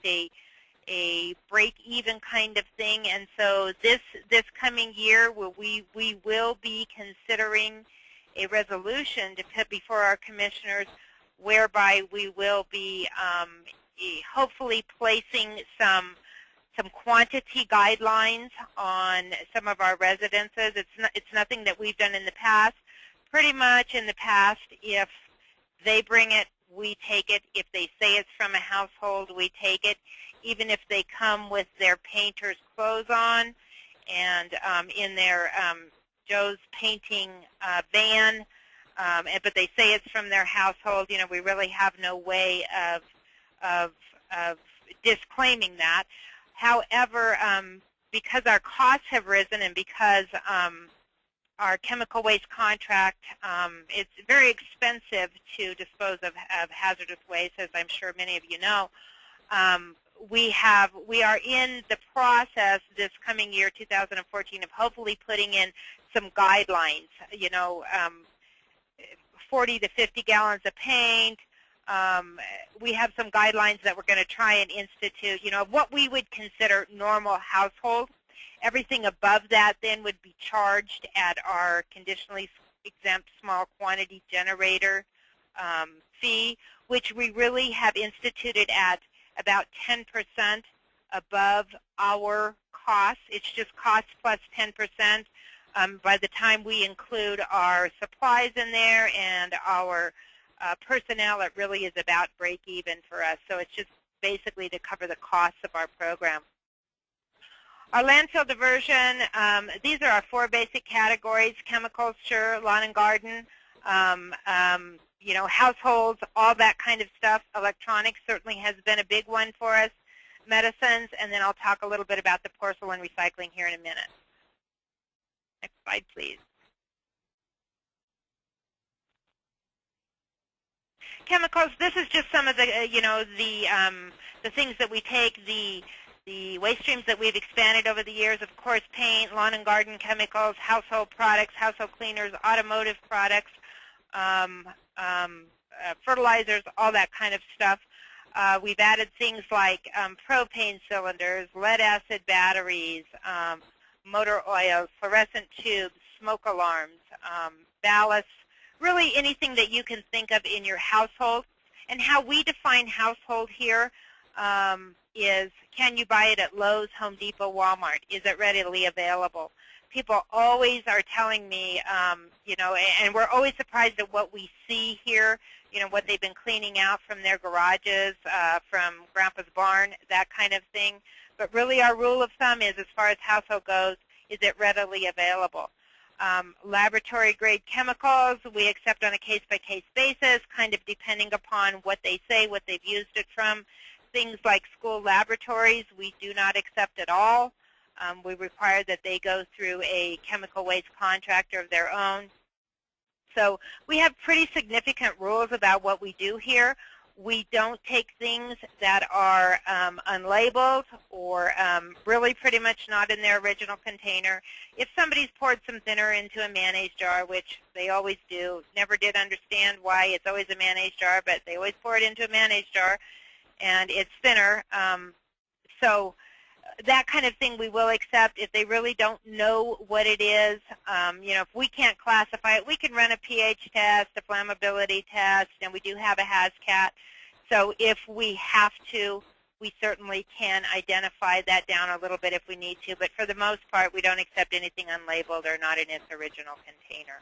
a break-even kind of thing. And so this coming year, we will be considering a resolution to put before our commissioners, whereby we will be hopefully placing some quantity guidelines on some of our residences. It's nothing that we've done in the past. Pretty much in the past, if they bring it, we take it. If they say it's from a household, we take it. Even if they come with their painter's clothes on and in their Joe's painting van, but they say it's from their household, you know, we really have no way of disclaiming that. However, because our costs have risen and because our chemical waste contract, it's very expensive to dispose of hazardous waste, as I'm sure many of you know. We are in the process this coming year, 2014, of hopefully putting in some guidelines. You know, 40 to 50 gallons of paint. We have some guidelines that we're going to try and institute. You know, what we would consider normal household. Everything above that then would be charged at our conditionally exempt small quantity generator fee, which we really have instituted at about 10% above our costs. It's just cost plus 10%. By the time we include our supplies in there and our personnel, it really is about break even for us. So it's just basically to cover the costs of our program. Our landfill diversion, these are our 4 basic categories: chemicals, sure, lawn and garden, you know, households, all that kind of stuff. Electronics certainly has been a big one for us, medicines, and then I'll talk a little bit about the porcelain recycling here in a minute. Next slide, please. Chemicals, this is just some of the, you know, the things that we take, the waste streams that we've expanded over the years. Of course, paint, lawn and garden chemicals, household products, household cleaners, automotive products, fertilizers, all that kind of stuff. We've added things like propane cylinders, lead acid batteries, motor oils, fluorescent tubes, smoke alarms, ballasts, really anything that you can think of in your household. And how we define household here is, can you buy it at Lowe's, Home Depot, Walmart? Is it readily available? People always are telling me, you know, and we're always surprised at what we see here, you know, what they've been cleaning out from their garages, from Grandpa's barn, that kind of thing. But really our rule of thumb is, as far as household goes, is it readily available? Laboratory-grade chemicals, we accept on a case-by-case basis, kind of depending upon what they say, what they've used it from. Things like school laboratories, we do not accept at all. We require that they go through a chemical waste contractor of their own. So we have pretty significant rules about what we do here. We don't take things that are unlabeled or really pretty much not in their original container. If somebody's poured some thinner into a mayonnaise jar, which they always do, never did understand why it's always a mayonnaise jar, but they always pour it into a mayonnaise jar, and it's thinner. So that kind of thing we will accept. If they really don't know what it is, you know, if we can't classify it, we can run a pH test, a flammability test, and we do have a HAZCAT. So if we have to, we certainly can identify that down a little bit if we need to. But for the most part, we don't accept anything unlabeled or not in its original container.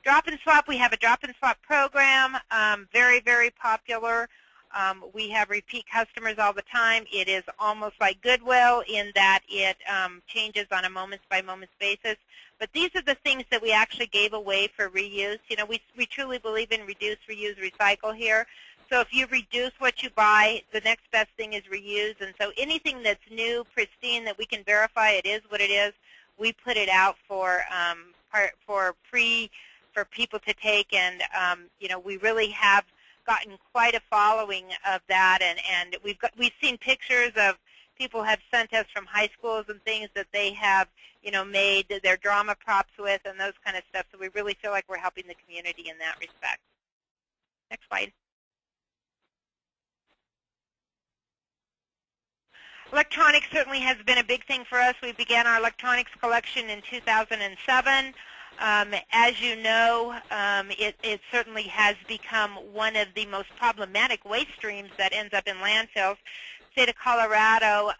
Drop and swap, we have a drop and swap program, very, very popular. We have repeat customers all the time. It is almost like Goodwill in that it changes on a moments-by-moments basis. But these are the things that we actually gave away for reuse. You know, we truly believe in reduce, reuse, recycle here. So if you reduce what you buy, the next best thing is reuse. And so anything that's new, pristine, that we can verify it is what it is, we put it out for people to take. And you know, we really have gotten quite a following of that, and we've seen pictures of people have sent us from high schools and things that they have, you know, made their drama props with and those kind of stuff. So we really feel like we're helping the community in that respect. Next slide. Electronics certainly has been a big thing for us. We began our electronics collection in 2007. As you know, it certainly has become one of the most problematic waste streams that ends up in landfills. State of Colorado,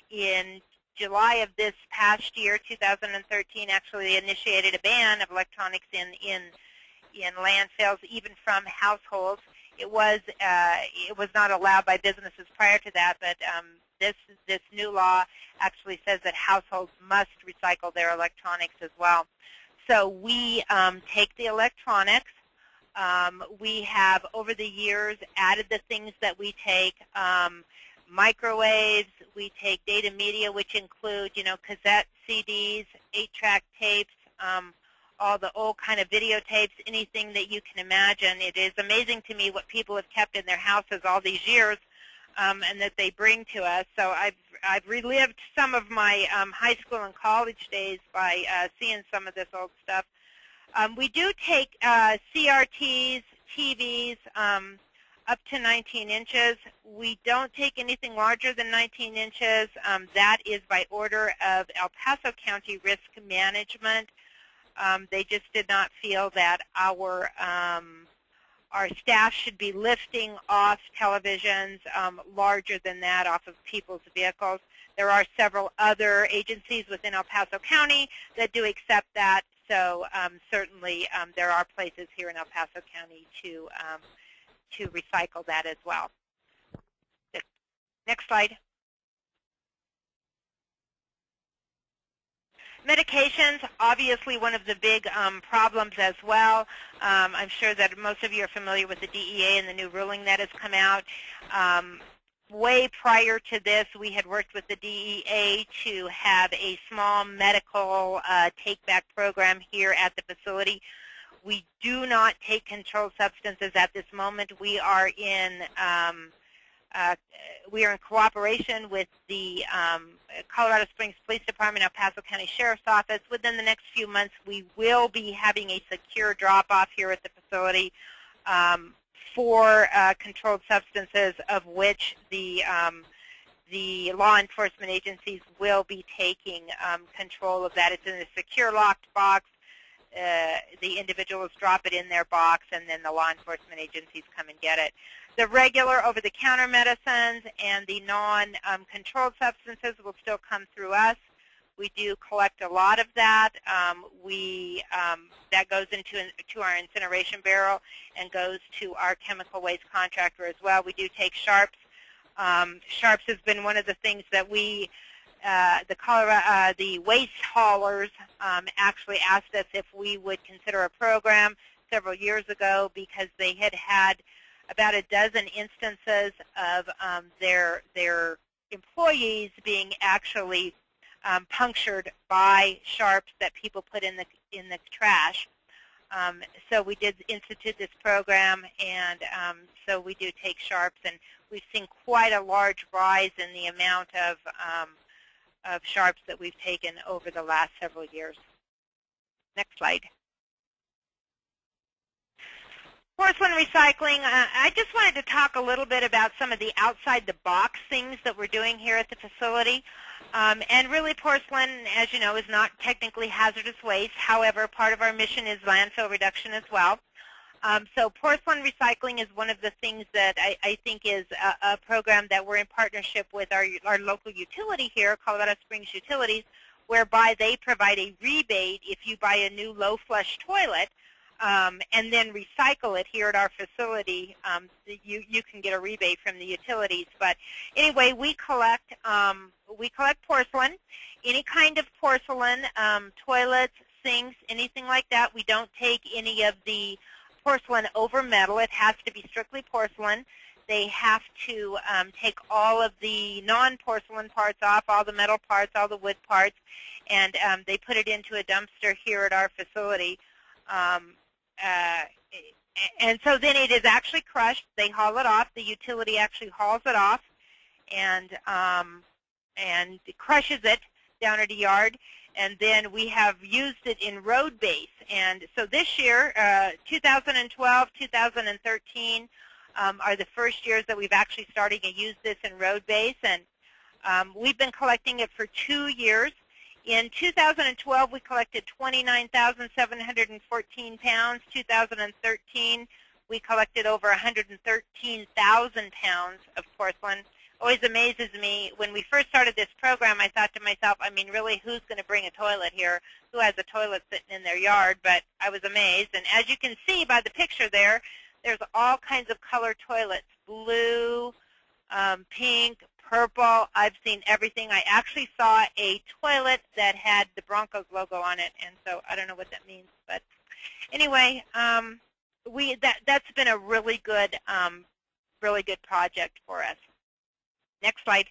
in July of this past year, 2013, actually initiated a ban of electronics in landfills, even from households. It was not allowed by businesses prior to that, but this new law actually says that households must recycle their electronics as well. So we take the electronics. We have, over the years, added the things that we take. Microwaves, we take data media, which include, cassette CDs, 8-track tapes, all the old kind of videotapes, anything that you can imagine. It is amazing to me what people have kept in their houses all these years and that they bring to us. So I've relived some of my high school and college days by seeing some of this old stuff. We do take CRTs, TVs, up to 19 inches. We don't take anything larger than 19 inches. That is by order of El Paso County Risk Management. They just did not feel that our staff should be lifting off televisions larger than that off of people's vehicles. There are several other agencies within El Paso County that do accept that, so certainly there are places here in El Paso County to recycle that as well. Next slide. Medications, obviously one of the big problems as well. I'm sure that most of you are familiar with the DEA and the new ruling that has come out. Way prior to this, we had worked with the DEA to have a small medical take-back program here at the facility. We do not take controlled substances at this moment. We are in cooperation with the Colorado Springs Police Department, El Paso County Sheriff's Office. Within the next few months, we will be having a secure drop-off here at the facility for controlled substances, of which the law enforcement agencies will be taking control of that. It's in a secure locked box. The individuals drop it in their box, and then the law enforcement agencies come and get it. The regular over-the-counter medicines and the non-controlled substances will still come through us. We do collect a lot of that. That goes to our incineration barrel and goes to our chemical waste contractor as well. We do take sharps. Sharps has been one of the things that the waste haulers actually asked us if we would consider a program several years ago, because they had about a dozen instances of their employees being actually punctured by sharps that people put in the trash. So we did institute this program, and so we do take sharps, and we've seen quite a large rise in the amount of sharps that we've taken over the last several years. Next slide. Porcelain recycling, I just wanted to talk a little bit about some of the outside-the-box things that we're doing here at the facility. And really, porcelain, as you know, is not technically hazardous waste. However, part of our mission is landfill reduction as well. So porcelain recycling is one of the things that I think is a program that we're in partnership with our local utility here, Colorado Springs Utilities, whereby they provide a rebate if you buy a new low-flush toilet and then recycle it here at our facility. You can get a rebate from the utilities. But anyway, we collect porcelain, any kind of porcelain, toilets, sinks, anything like that. We don't take any of the porcelain over metal. It has to be strictly porcelain. They have to take all of the non-porcelain parts off, all the metal parts, all the wood parts, and they put it into a dumpster here at our facility. And so then it is actually crushed. They haul it off. The utility actually hauls it off and crushes it down at a yard. And then we have used it in road base. And so this year, 2012, 2013 are the first years that we've actually started to use this in road base. And We've been collecting it for 2 years. In 2012, we collected 29,714 pounds. 2013, we collected over 113,000 pounds of porcelain. Always amazes me. When we first started this program, I thought to myself, I mean, really, who's going to bring a toilet here? Who has a toilet sitting in their yard? But I was amazed. And as you can see by the picture there, there's all kinds of color toilets, blue, pink, purple. I've seen everything. I actually saw a toilet that had the Broncos logo on it, and so I don't know what that means. But anyway, that's been a really good project for us. Next slide.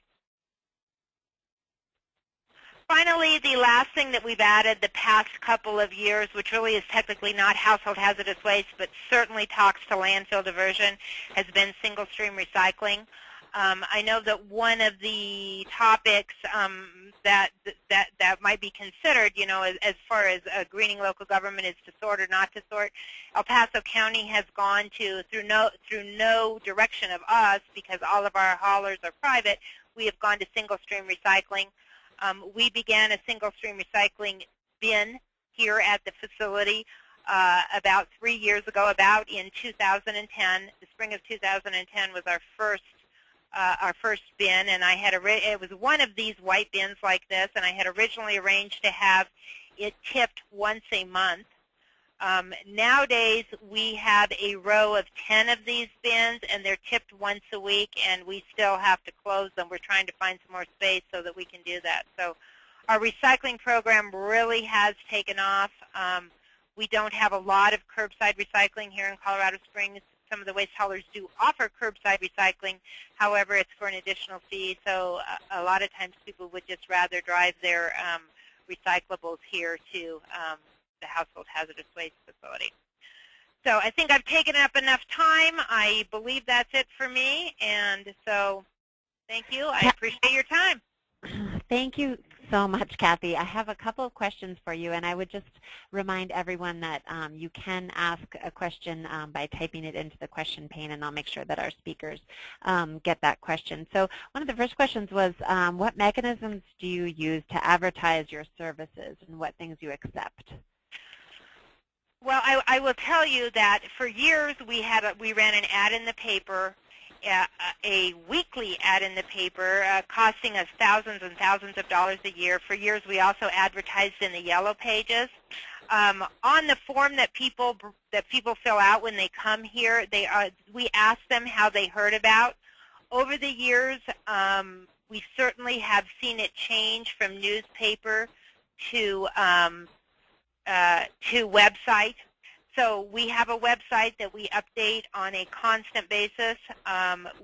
Finally, the last thing that we've added the past couple of years, which really is technically not household hazardous waste, but certainly talks to landfill diversion, has been single-stream recycling. I know that one of the topics that might be considered, you know, as far as greening local government is to sort or not to sort. El Paso County has gone to, through no direction of us, because all of our haulers are private, we have gone to single-stream recycling. We began a single-stream recycling bin here at the facility about 3 years ago, about in 2010. The spring of 2010 was our first bin, and it was one of these white bins like this, and I had originally arranged to have it tipped once a month. Nowadays, we have a row of 10 of these bins, and they're tipped once a week, and we still have to close them. We're trying to find some more space so that we can do that. So our recycling program really has taken off. We don't have a lot of curbside recycling here in Colorado Springs. Some of the waste haulers do offer curbside recycling. However, it's for an additional fee, so a lot of times people would just rather drive their recyclables here to the household hazardous waste facility. So I think I've taken up enough time. I believe that's it for me, and so thank you. I appreciate your time. Thank you so much, Kathy. I have a couple of questions for you, and I would just remind everyone that you can ask a question by typing it into the question pane, and I'll make sure that our speakers get that question. So one of the first questions was, what mechanisms do you use to advertise your services, and what things you accept? Well, I will tell you that for years we ran an ad in the paper, a weekly ad in the paper, costing us thousands and thousands of dollars a year. For years we also advertised in the yellow pages. On the form that people fill out when they come here, we ask them how they heard about. Over the years, we certainly have seen it change from newspaper to website. So we have a website that we update on a constant basis.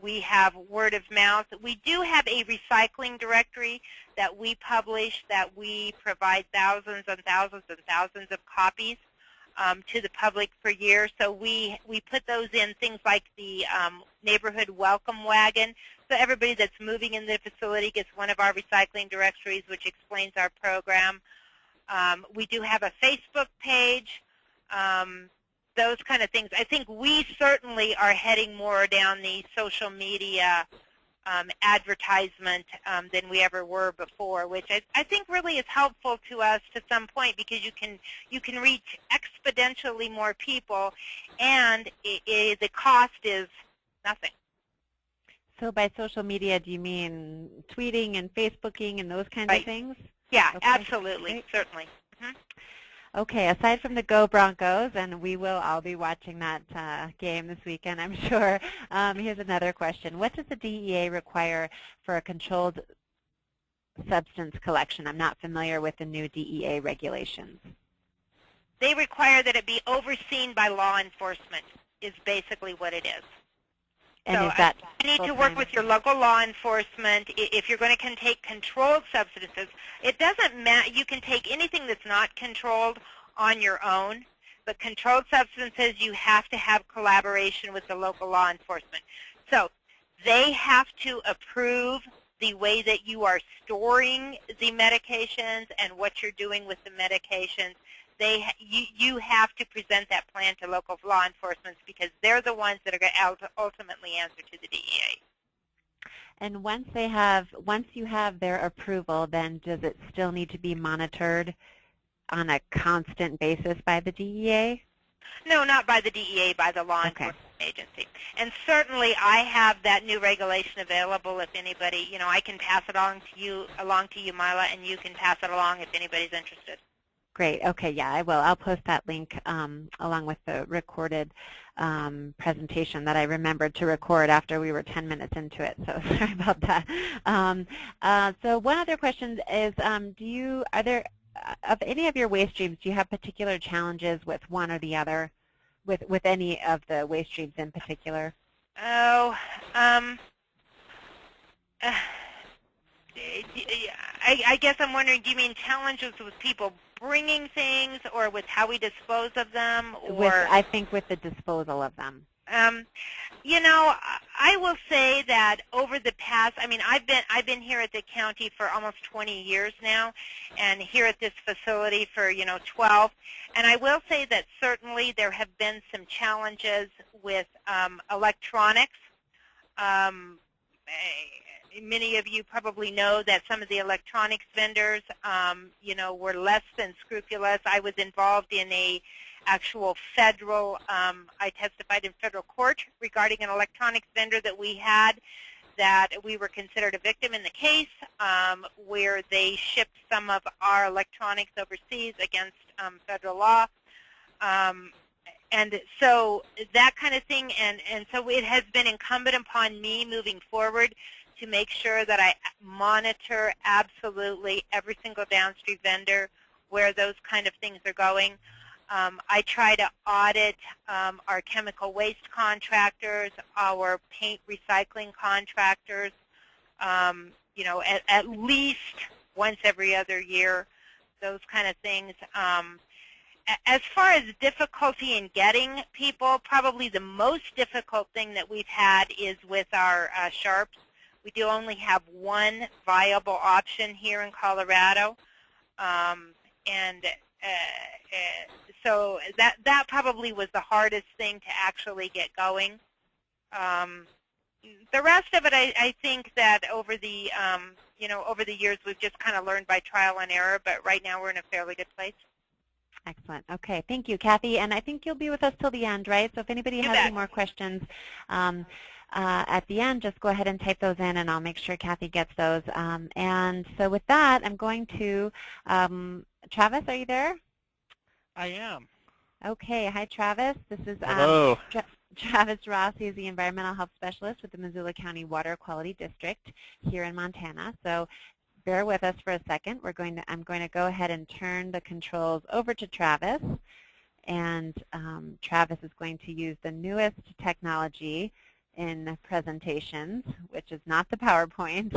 We have word of mouth. We do have a recycling directory that we publish, that we provide thousands and thousands and thousands of copies to the public per year. So we put those in things like the neighborhood welcome wagon. So everybody that's moving in the facility gets one of our recycling directories, which explains our program. We do have a Facebook page, those kind of things. I think we certainly are heading more down the social media advertisement than we ever were before, which I think really is helpful to us to some point, because you can reach exponentially more people, and the cost is nothing. So by social media, do you mean tweeting and Facebooking and those kinds of things? Yeah, okay. Absolutely, Great. Certainly. Okay, aside from the Go Broncos, and I'll be watching that game this weekend, I'm sure. Here's another question. What does the DEA require for a controlled substance collection? I'm not familiar with the new DEA regulations. They require that it be overseen by law enforcement, is basically what it is. And so is that you need to work with your local law enforcement. If you're going to take controlled substances, it doesn't matter. You can take anything that's not controlled on your own, but controlled substances, you have to have collaboration with the local law enforcement. So they have to approve the way that you are storing the medications and what you're doing with the medications. You have to present that plan to local law enforcement, because they're the ones that are going to ultimately answer to the DEA. And once you have their approval, then does it still need to be monitored on a constant basis by the DEA? No, not by the DEA, by the law Okay. enforcement agency. And certainly I have that new regulation available if anybody, I can pass it on to you, Mila, and you can pass it along if anybody's interested. Great. Okay, yeah, I will. I'll post that link along with the recorded presentation that I remembered to record after we were 10 minutes into it, so sorry about that. So one other question is, are there, of any of your waste streams, do you have particular challenges with one or the other, with any of the waste streams in particular? Oh, I guess I'm wondering, do you mean challenges with people bringing things or with how we dispose of them? Or I think with the disposal of them. I will say that over the past, I've been here at the county for almost 20 years now, and here at this facility for 12. And I will say that certainly there have been some challenges with electronics. Many of you probably know that some of the electronics vendors, were less than scrupulous. I was involved in a actual federal, I testified in federal court regarding an electronics vendor that we had that we were considered a victim in the case, where they shipped some of our electronics overseas against federal law. And so that kind of thing, and so it has been incumbent upon me moving forward to make sure that I monitor absolutely every single downstream vendor where those kind of things are going. I try to audit our chemical waste contractors, our paint recycling contractors, at least once every other year, those kind of things. As far as difficulty in getting people, probably the most difficult thing that we've had is with our sharps. We do only have one viable option here in Colorado, so that probably was the hardest thing to actually get going. The rest of it, I think that over the over the years we've just kind of learned by trial and error. But right now we're in a fairly good place. Excellent. Okay, thank you, Kathy. And I think you'll be with us till the end, right? So if anybody has any more questions at the end, just go ahead and type those in, and I'll make sure Kathy gets those. And so with that, I'm going to Travis. Are you there? I am. Okay. Hi, Travis. This is Hello. Travis Ross. He's the Environmental Health Specialist with the Missoula County Water Quality District here in Montana. So bear with us for a second. I'm going to go ahead and turn the controls over to Travis. And Travis is going to use the newest technology in presentations, which is not the PowerPoint.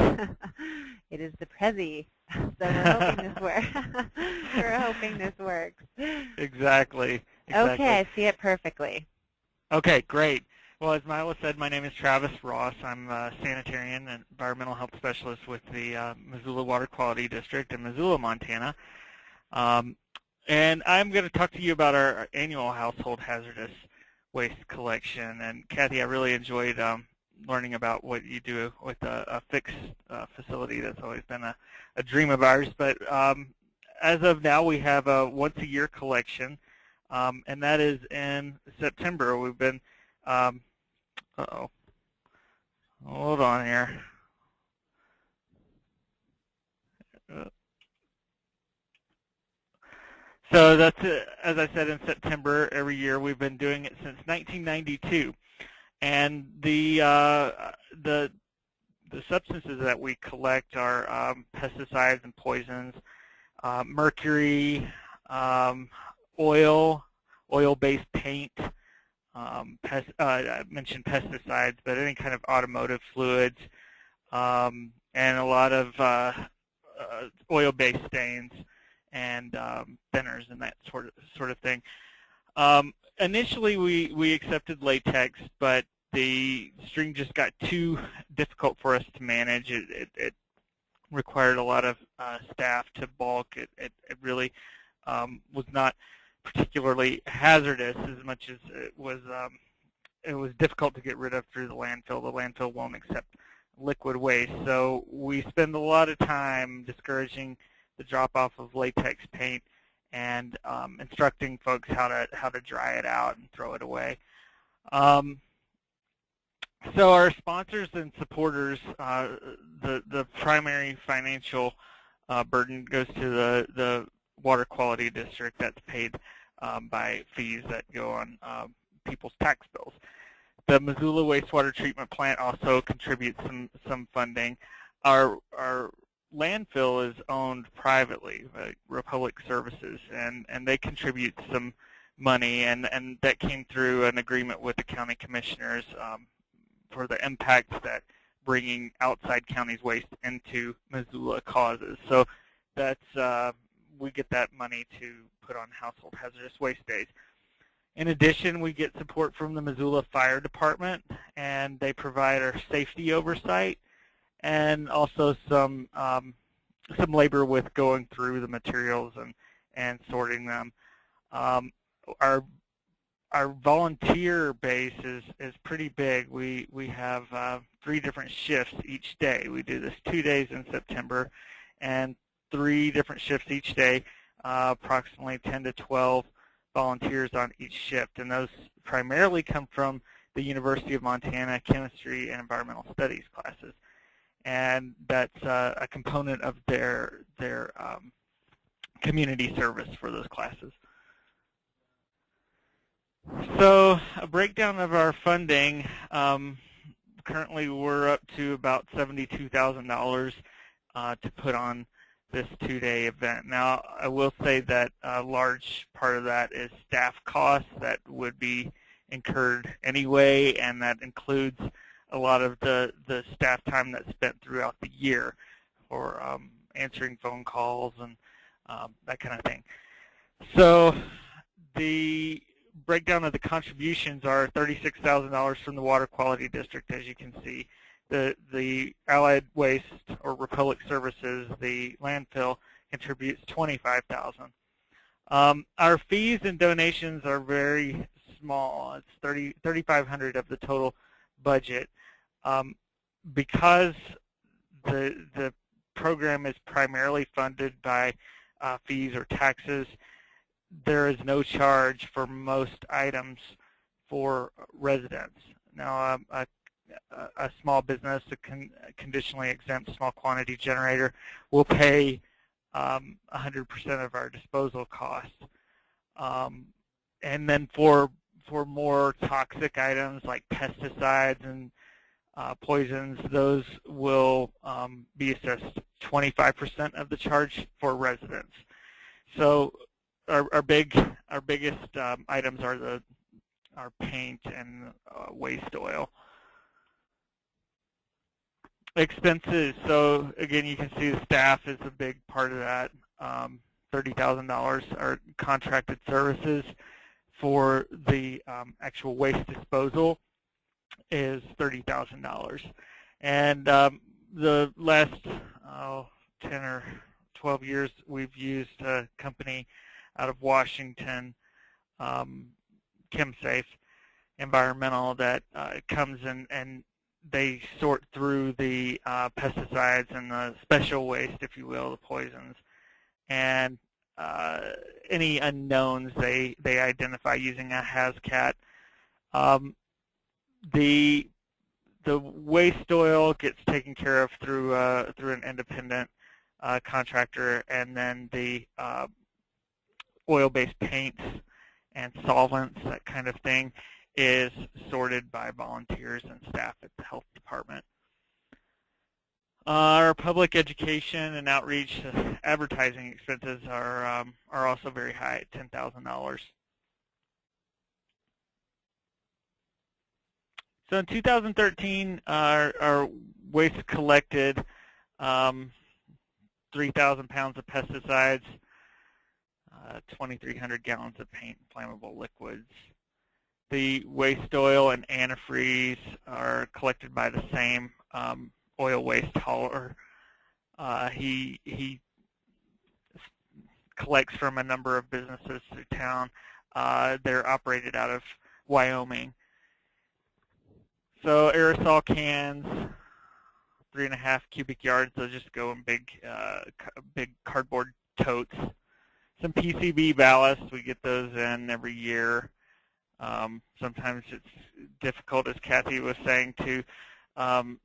It is the Prezi. So we're hoping this works. We're hoping this works. Exactly. Okay, I see it perfectly. Okay, great. Well, as Mila said, my name is Travis Ross. I'm a sanitarian and environmental health specialist with the Missoula Water Quality District in Missoula, Montana. And I'm going to talk to you about our annual household hazardous waste collection. And Kathy, I really enjoyed learning about what you do with a fixed facility. That's always been a dream of ours. But as of now, we have a once-a-year collection, and that is in September. We've been, hold on here. So that's, as I said, in September every year. We've been doing it since 1992. And the substances that we collect are pesticides and poisons, mercury, oil-based paint. I mentioned pesticides, but any kind of automotive fluids, and a lot of oil-based stains and thinners and that sort of thing. Initially, we accepted latex, but the stream just got too difficult for us to manage. It required a lot of staff to bulk. It really was not particularly hazardous as much as it was difficult to get rid of through the landfill. The landfill won't accept liquid waste. So we spend a lot of time discouraging the drop-off of latex paint and instructing folks how to dry it out and throw it away. So our sponsors and supporters, the primary financial burden goes to the water quality district. That's paid by fees that go on people's tax bills. The Missoula wastewater treatment plant also contributes some funding. Our landfill is owned privately by Republic Services, and they contribute some money, and that came through an agreement with the county commissioners for the impacts that bringing outside counties' waste into Missoula causes. So that's we get that money to put on household hazardous waste days. In addition, we get support from the Missoula Fire Department, and they provide our safety oversight and also some labor with going through the materials and sorting them. Our volunteer base is pretty big. We have 3 different shifts each day. We do this 2 days in September, and 3 different shifts each day, approximately 10 to 12 volunteers on each shift, and those primarily come from the University of Montana chemistry and environmental studies classes, and that's a component of their community service for those classes. So a breakdown of our funding, currently we're up to about $72,000 to put on this 2-day event. Now, I will say that a large part of that is staff costs that would be incurred anyway, and that includes a lot of the staff time that's spent throughout the year for answering phone calls and that kind of thing. So the breakdown of the contributions are $36,000 from the Water Quality District, as you can see. The Allied Waste or Republic Services, the landfill, contributes $25,000. Our fees and donations are very small. It's $3,500 of the total budget. Because the program is primarily funded by fees or taxes, there is no charge for most items for residents. Now, a small business, a conditionally exempt small quantity generator, will pay 100% of our disposal costs. And then for more toxic items like pesticides and poisons, those will be assessed 25% of the charge for residents. So our biggest items are our paint and waste oil. Expenses, so again, you can see the staff is a big part of that. $30,000 are contracted services. For the actual waste disposal is $30,000. And the last 10 or 12 years, we've used a company out of Washington, ChemSafe Environmental, that comes in and they sort through the pesticides and the special waste, if you will, the poisons, and any unknowns they identify using a HazCat. The waste oil gets taken care of through an independent contractor, and then the oil-based paints and solvents, that kind of thing, is sorted by volunteers and staff at the health department. Our public education and outreach advertising expenses are also very high at $10,000. So in 2013, our waste collected 3,000 pounds of pesticides, 2,300 gallons of paint and flammable liquids. The waste oil and antifreeze are collected by the same oil waste hauler. He collects from a number of businesses through town. They're operated out of Wyoming. So aerosol cans, 3.5 cubic yards. They'll just go in big cardboard totes. Some PCB ballast, we get those in every year. Sometimes it's difficult, as Kathy was saying, to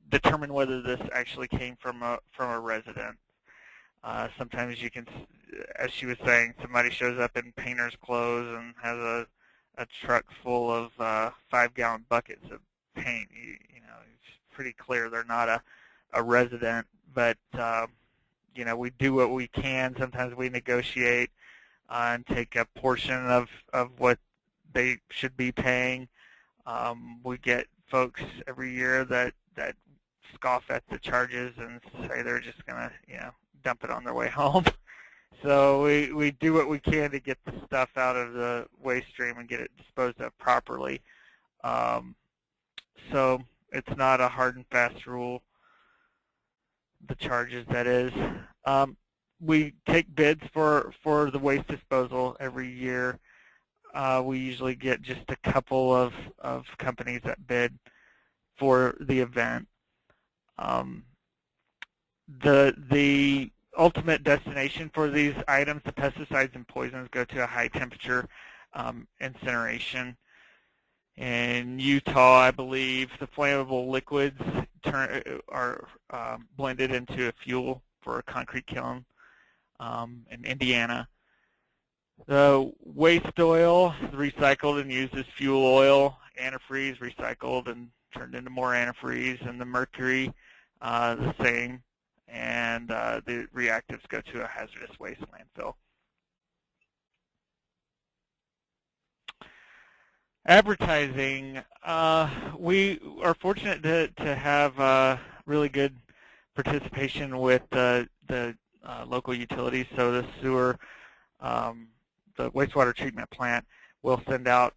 determine whether this actually came from a resident. Sometimes you can, as she was saying, somebody shows up in painter's clothes and has a truck full of 5-gallon buckets of paint. You know, it's pretty clear they're not a resident, but you know, we do what we can. Sometimes we negotiate and take a portion of what they should be paying. We get folks every year that scoff at the charges and say they're just gonna, you know, dump it on their way home. So we do what we can to get the stuff out of the waste stream and get it disposed of properly. So it's not a hard and fast rule, the charges, that is. We take bids for the waste disposal every year. We usually get just a couple of companies that bid for the event. The ultimate destination for these items, the pesticides and poisons, go to a high temperature incineration. In Utah, I believe, the flammable liquids are blended into a fuel for a concrete kiln. In Indiana, the waste oil is recycled and used as fuel oil. Antifreeze recycled and turned into more antifreeze, and the mercury the same. And the reactives go to a hazardous waste landfill. Advertising, we are fortunate to have really good participation with the local utilities. So the sewer, the wastewater treatment plant will send out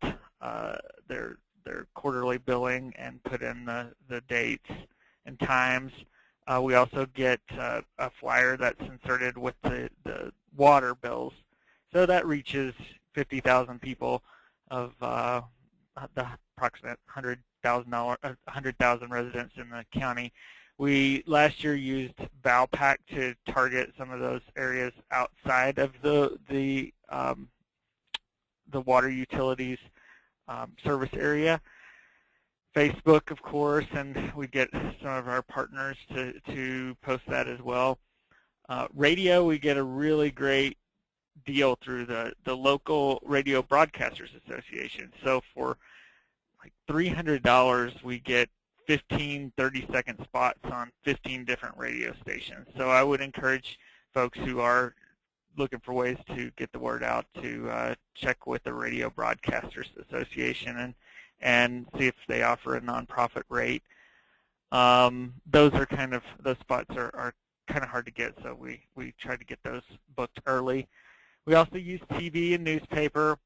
their quarterly billing and put in the dates and times. We also get a flyer that's inserted with the water bills. So that reaches 50,000 people of the approximate 100,000 residents in the county. We last year used Valpak to target some of those areas outside of the water utilities service area. Facebook, of course, and we get some of our partners to post that as well. Radio, we get a really great deal through the local Radio Broadcasters Association. So for like $300, we get 15 30-second spots on 15 different radio stations. So I would encourage folks who are looking for ways to get the word out to check with the Radio Broadcasters Association and see if they offer a nonprofit rate. Those spots are kind of hard to get, so we try to get those booked early. We also use TV and newspaper.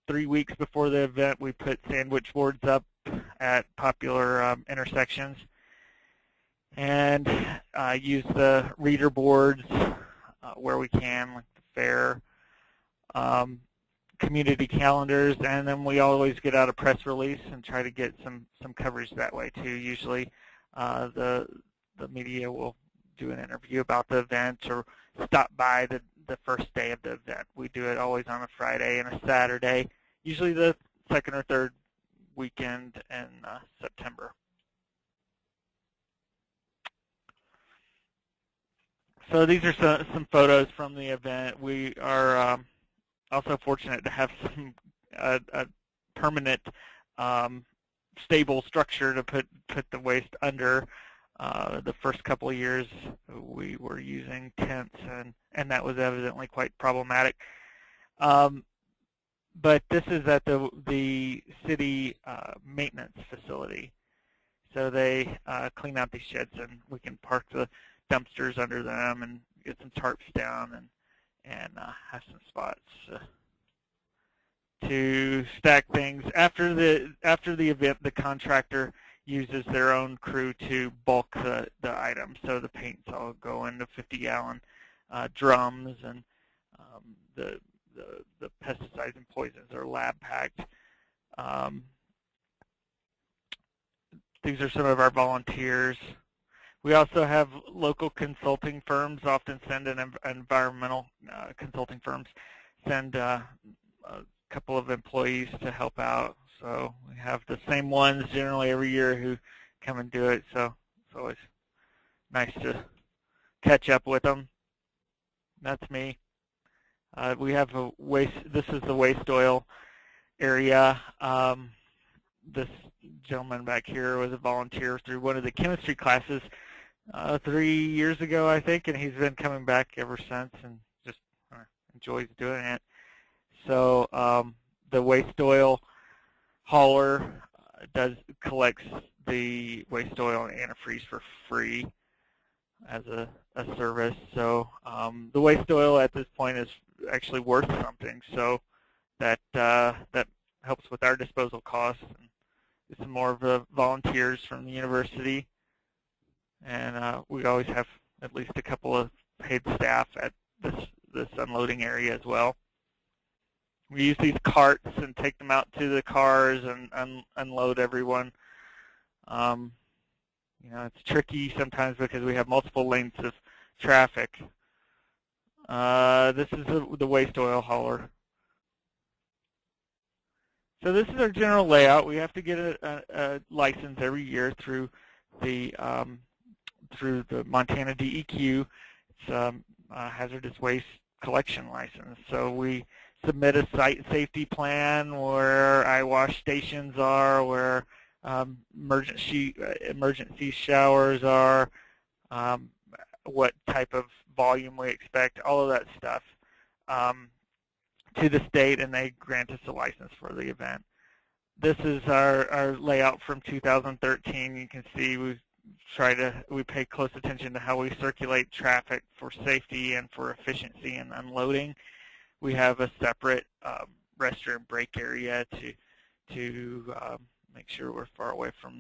3 weeks before the event, we put sandwich boards up at popular intersections and use the reader boards where we can, like the fair, community calendars, and then we always get out a press release and try to get some coverage that way too. Usually the media will do an interview about the event or stop by the first day of the event. We do it always on a Friday and a Saturday, usually the second or third weekend in September. So these are some photos from the event. We are also fortunate to have a permanent stable structure to put the waste under. The first couple of years we were using tents, and that was evidently quite problematic. But this is at the city maintenance facility. So they clean out these sheds, and we can park the dumpsters under them and get some tarps down and have some spots to stack things. After the event, the contractor uses their own crew to bulk the items. So the paints all go into 50-gallon drums, and the pesticides and poisons are lab packed. These are some of our volunteers. We also have local consulting firms often send environmental consulting firms send a couple of employees to help out. So we have the same ones generally every year who come and do it. So it's always nice to catch up with them. That's me. We have a waste. This is the waste oil area. This gentleman back here was a volunteer through one of the chemistry classes 3 years ago, I think, and he's been coming back ever since and just enjoys doing it. So the waste oil hauler collects the waste oil and antifreeze for free as a service. So the waste oil at this point is actually worth something. So that helps with our disposal costs. And some more of the volunteers from the university, and we always have at least a couple of paid staff at this unloading area as well. We use these carts and take them out to the cars and unload everyone. It's tricky sometimes because we have multiple lanes of traffic. This is the waste oil hauler. So this is our general layout. We have to get a license every year through the Montana DEQ. It's a hazardous waste collection license. So we submit a site safety plan where eye wash stations are, where emergency showers are, what type of volume we expect, all of that stuff. To the state, and they grant us a license for the event. This is our layout from 2013. You can see we pay close attention to how we circulate traffic for safety and for efficiency and unloading. We have a separate restroom break area to make sure we're far away from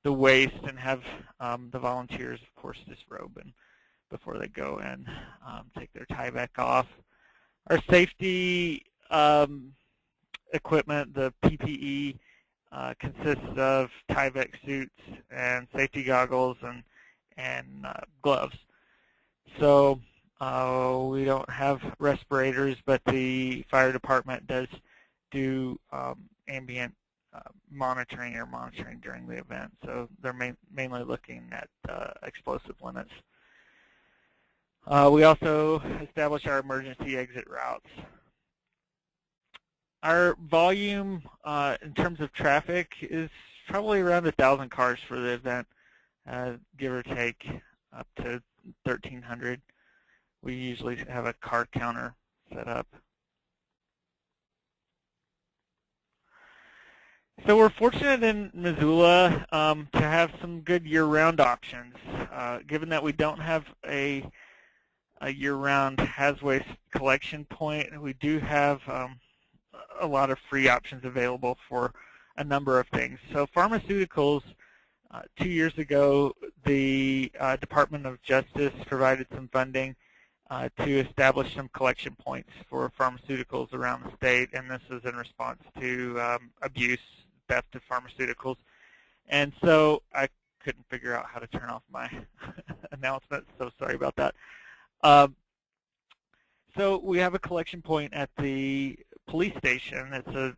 the waste, and have the volunteers, of course, disrobe before they go and take their tie back off. Our safety equipment, the PPE, consists of Tyvek suits and safety goggles and gloves. So we don't have respirators, but the fire department does do ambient monitoring during the event. So they're mainly looking at explosive limits. We also establish our emergency exit routes. Our volume in terms of traffic is probably around 1,000 cars for the event, give or take up to 1,300. We usually have a car counter set up. So we're fortunate in Missoula to have some good year-round options. Given that we don't have a year-round haz waste collection point, we do have a lot of free options available for a number of things. So pharmaceuticals, 2 years ago, the Department of Justice provided some funding to establish some collection points for pharmaceuticals around the state, and this is in response to abuse, theft of pharmaceuticals. And so I couldn't figure out how to turn off my announcement, so sorry about that. So we have a collection point at the police station. It's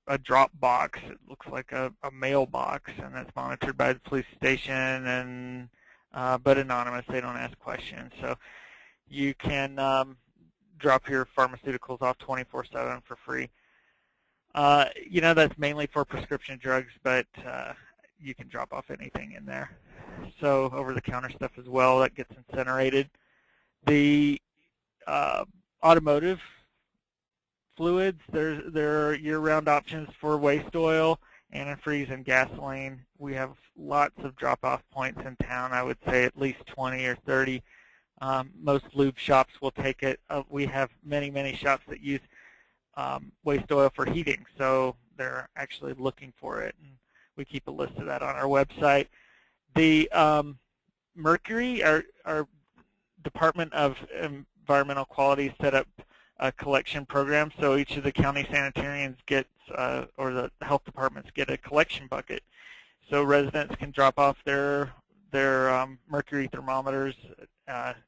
a drop box. It looks like a mailbox, and it's monitored by the police station, and but anonymous. They don't ask questions. So you can drop your pharmaceuticals off 24/7 for free. That's mainly for prescription drugs, but you can drop off anything in there. So over-the-counter stuff as well that gets incinerated. The automotive fluids, there are year-round options for waste oil, antifreeze, and gasoline. We have lots of drop-off points in town. I would say at least 20 or 30. Most lube shops will take it. We have many, many shops that use waste oil for heating, so they're actually looking for it, and we keep a list of that on our website. The Mercury, our Department of Environmental Quality, set up a collection program, so each of the county sanitarians gets, or the health departments get a collection bucket. so residents can drop off their mercury thermometers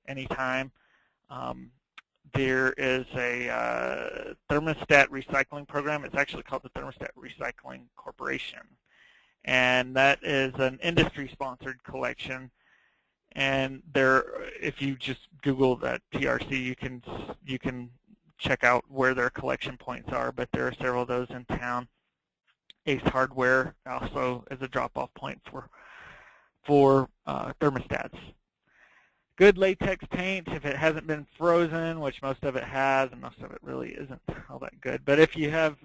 anytime. There is a thermostat recycling program. It's actually called the Thermostat Recycling Corporation, and that is an industry-sponsored collection. And there, if you just Google that TRC, you can check out where their collection points are. But there are several of those in town. Ace Hardware also is a drop-off point for thermostats. Good latex paint, if it hasn't been frozen, which most of it has, and most of it really isn't all that good. But if you have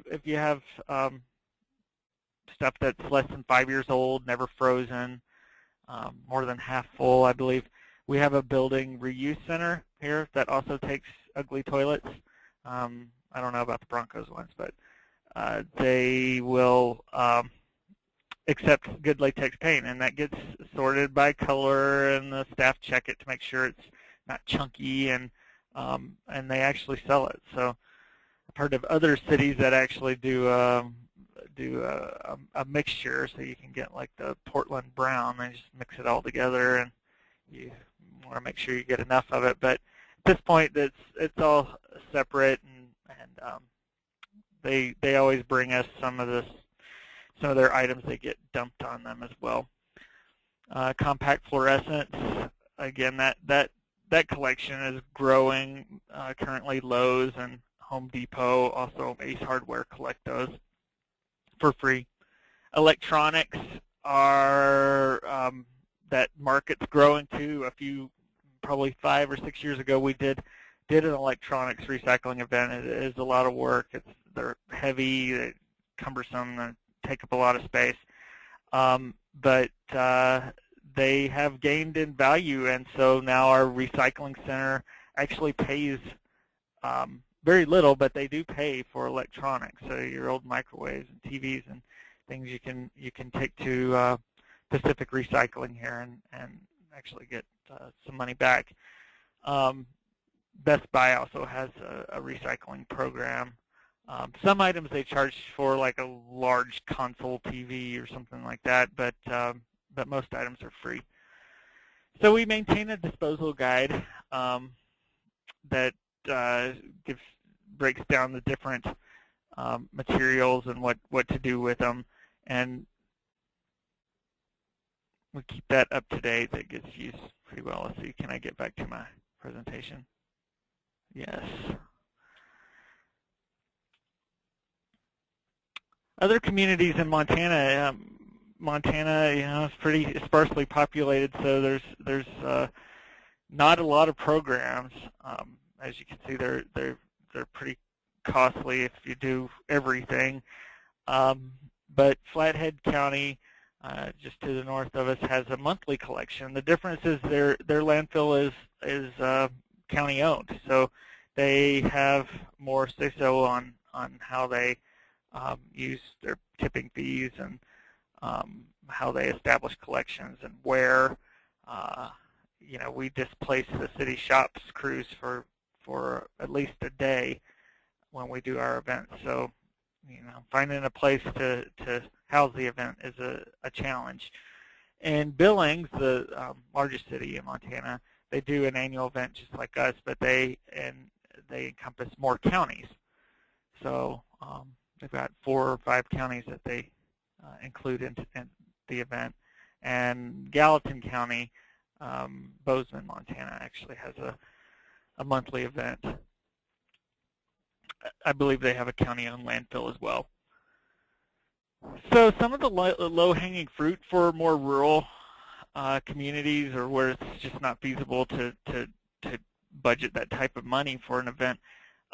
stuff that's less than 5 years old, never frozen, more than half full, I believe, we have a building reuse center here that also takes ugly toilets. I don't know about the Broncos ones, but they will accept good latex paint, and that gets sorted by color, and the staff check it to make sure it's not chunky, and they actually sell it. So I've heard of other cities that actually do a mixture, so you can get like the Portland brown and just mix it all together, and you want to make sure you get enough of it. But at this point, it's all separate, and they always bring us some of their items they get dumped on them as well. Compact fluorescents, again, that collection is growing. Currently, Lowe's and Home Depot, also Ace Hardware, collect those for free. Electronics are that market's growing too. Probably 5 or 6 years ago, we did an electronics recycling event. It is a lot of work. They're heavy, they're cumbersome, and take up a lot of space. But they have gained in value, and so now our recycling center actually pays very little, but they do pay for electronics. So your old microwaves and TVs and things you can take to Pacific Recycling here and actually get some money back. Best Buy also has a recycling program. Some items they charge for, like a large console TV or something like that, but most items are free. So we maintain a disposal guide that breaks down the different materials and what to do with them, and we keep that up to date. That gets used pretty well. Let's see, can I get back to my presentation? Yes. Other communities in Montana, Montana, is pretty sparsely populated, so there's not a lot of programs. As you can see, they're pretty costly if you do everything. But Flathead County, just to the north of us, has a monthly collection. The difference is their landfill is county owned, so they have more say-so on how they use their tipping fees and how they establish collections and where. We displace the city shops crews for at least a day when we do our events. So, finding a place to house the event is a challenge. In Billings, the largest city in Montana, they do an annual event just like us, but they encompass more counties. So they've got 4 or 5 counties that they include in the event. And Gallatin County, Bozeman, Montana, actually has a monthly event. I believe they have a county-owned landfill as well. So some of the low-hanging fruit for more rural communities, or where it's just not feasible to budget that type of money for an event,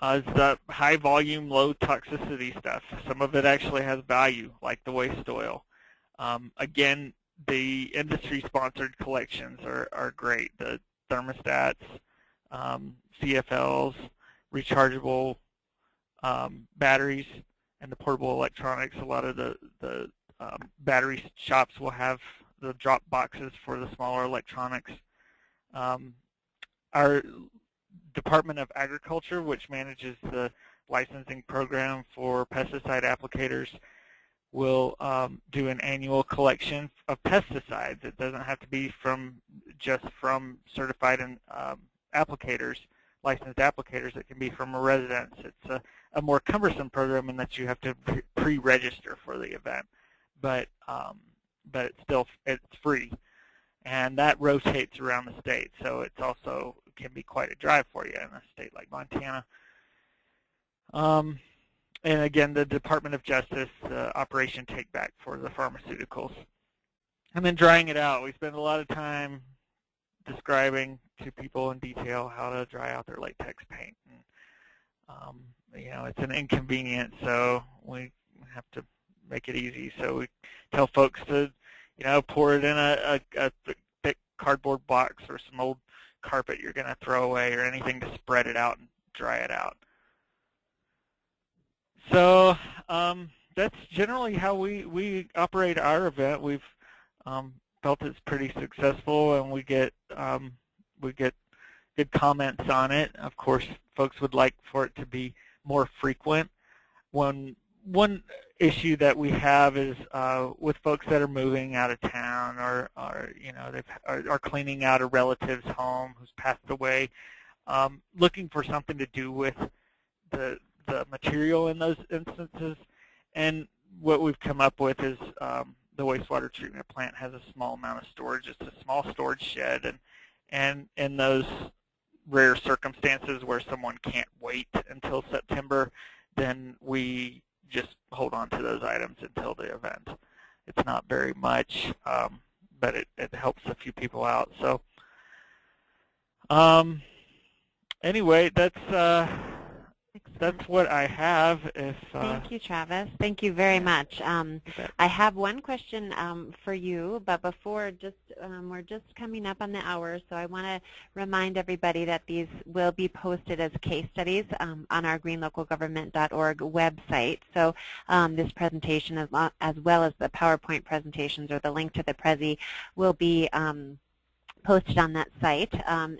is the high-volume, low-toxicity stuff. Some of it actually has value, like the waste oil. Again, the industry-sponsored collections are great. The thermostats, CFLs, rechargeable batteries, and the portable electronics. A lot of the battery shops will have the drop boxes for the smaller electronics. Our Department of Agriculture, which manages the licensing program for pesticide applicators, will do an annual collection of pesticides. It doesn't have to be just from certified applicators, licensed applicators. It can be from a residence. It's a more cumbersome program in that you have to pre-register for the event, but it's free, and that rotates around the state. So it's also can be quite a drive for you in a state like Montana. And again, the Department of Justice, Operation Take Back for the pharmaceuticals. And then drying it out. We spend a lot of time describing to people in detail how to dry out their latex paint. And, it's an inconvenience, so we have to make it easy. So we tell folks to, pour it in a thick cardboard box or some old carpet you're going to throw away or anything to spread it out and dry it out. So that's generally how we operate our event. We've felt it's pretty successful, and we get good comments on it. Of course, folks would like for it to be more frequent. One issue that we have is with folks that are moving out of town or are cleaning out a relative's home who's passed away, looking for something to do with the material in those instances. And what we've come up with is the wastewater treatment plant has a small amount of storage. It's a small storage shed, and in those rare circumstances where someone can't wait until September, then we just hold on to those items until the event. It's not very much, but it helps a few people out. So anyway, that's what I have. Thank you, Travis. Thank you very much. I have one question for you, but before, we're just coming up on the hour, so I want to remind everybody that these will be posted as case studies on our greenlocalgovernment.org website. So this presentation, as well as the PowerPoint presentations or the link to the Prezi, will be posted on that site.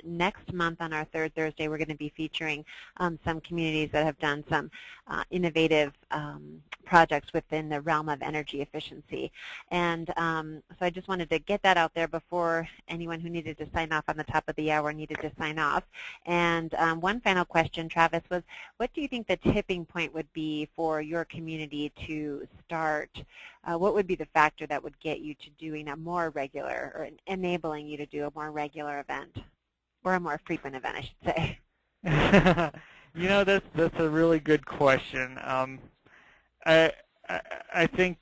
Next month on our third Thursday, we're going to be featuring some communities that have done some innovative projects within the realm of energy efficiency. And so I just wanted to get that out there before anyone who needed to sign off on the top of the hour needed to sign off. And one final question, Travis, was what do you think the tipping point would be for your community to start? What would be the factor that would get you to doing a more regular, or enabling you to do a more regular event, or a more frequent event, I should say? That's a really good question. I think,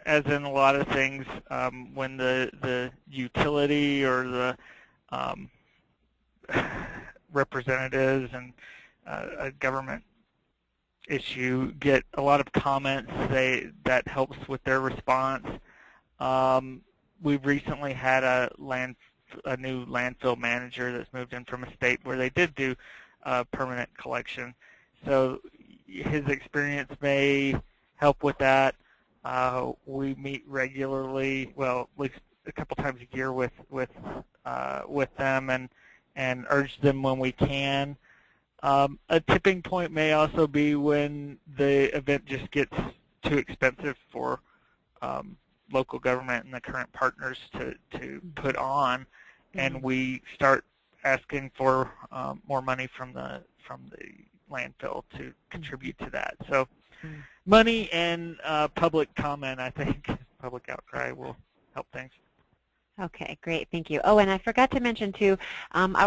as in a lot of things, when the utility or the representatives and a government issue get a lot of comments, that helps with their response. We've recently had a new landfill manager that's moved in from a state where they did do permanent collection. So his experience may help with that. We meet regularly, well, at least a couple times a year with them and urge them when we can. A tipping point may also be when the event just gets too expensive for local government and the current partners to put on, and we start asking for more money from the landfill to contribute to that. So money and public comment, I think, public outcry will help things. Okay, great, thank you. Oh, and I forgot to mention too,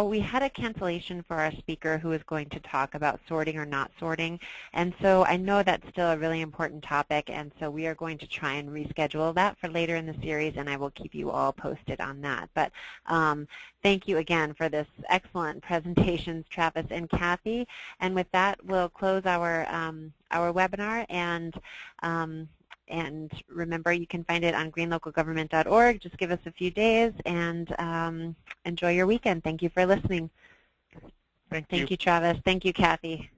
we had a cancellation for our speaker who was going to talk about sorting or not sorting, and so I know that's still a really important topic, and so we are going to try and reschedule that for later in the series, and I will keep you all posted on that. But thank you again for this excellent presentations, Travis and Kathy, and with that, we'll close our webinar, and remember, you can find it on greenlocalgovernment.org. Just give us a few days, and enjoy your weekend. Thank you for listening. Thank you. Thank you, Travis. Thank you, Kathy.